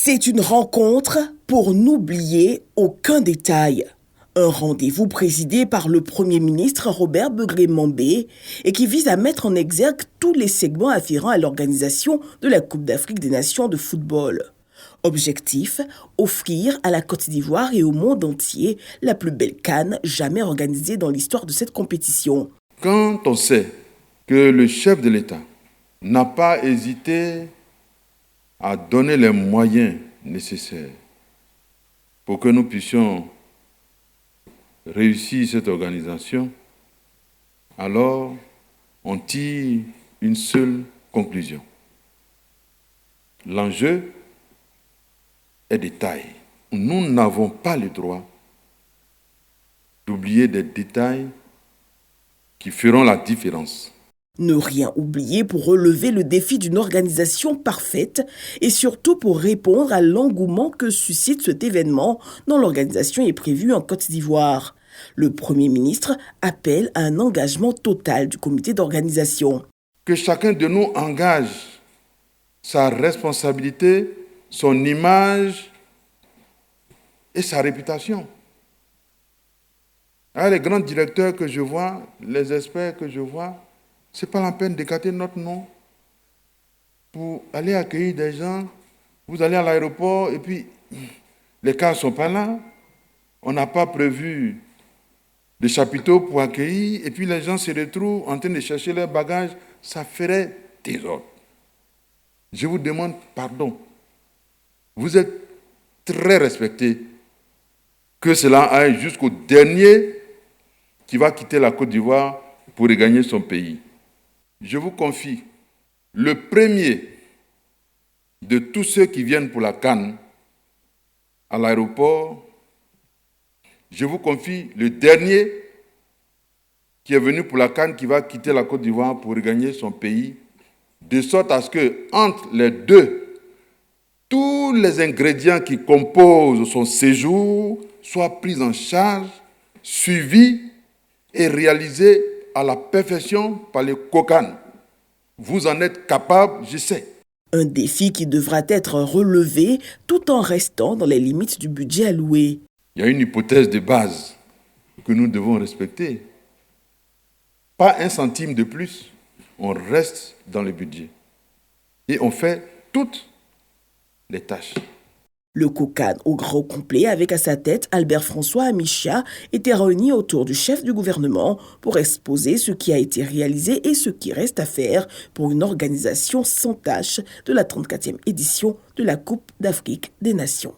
C'est une rencontre pour n'oublier aucun détail. Un rendez-vous présidé par le Premier ministre Robert Begré-Mambé et qui vise à mettre en exergue tous les segments afférents à l'organisation de la Coupe d'Afrique des Nations de football. Objectif, offrir à la Côte d'Ivoire et au monde entier la plus belle CAN jamais organisée dans l'histoire de cette compétition. Quand on sait que le chef de l'État n'a pas hésité à donner les moyens nécessaires pour que nous puissions réussir cette organisation, alors on tire une seule conclusion. L'enjeu est de taille. Nous n'avons pas le droit d'oublier des détails qui feront la différence. Ne rien oublier pour relever le défi d'une organisation parfaite et surtout pour répondre à l'engouement que suscite cet événement dont l'organisation est prévue en Côte d'Ivoire. Le Premier ministre appelle à un engagement total du comité d'organisation. Que chacun de nous engage sa responsabilité, son image et sa réputation. Les grands directeurs que je vois, les experts que je vois, ce n'est pas la peine d'écarter notre nom pour aller accueillir des gens. Vous allez à l'aéroport et puis les cars ne sont pas là. On n'a pas prévu de chapiteaux pour accueillir et puis les gens se retrouvent en train de chercher leurs bagages. Ça ferait désordre. Je vous demande pardon. Vous êtes très respectés. Que cela aille jusqu'au dernier qui va quitter la Côte d'Ivoire pour regagner son pays. Je vous confie le premier de tous ceux qui viennent pour la CAN à l'aéroport. Je vous confie le dernier qui est venu pour la CAN qui va quitter la Côte d'Ivoire pour regagner son pays, de sorte à ce que entre les deux, tous les ingrédients qui composent son séjour soient pris en charge, suivis et réalisés à la perfection par les COCAN. Vous en êtes capable, je sais. Un défi qui devra être relevé tout en restant dans les limites du budget alloué. Il y a une hypothèse de base que nous devons respecter. Pas un centime de plus, on reste dans le budget. Et on fait toutes les tâches. Le COCAN au grand complet avec à sa tête Albert François Amichia était réuni autour du chef du gouvernement pour exposer ce qui a été réalisé et ce qui reste à faire pour une organisation sans tâche de la 34e édition de la Coupe d'Afrique des Nations.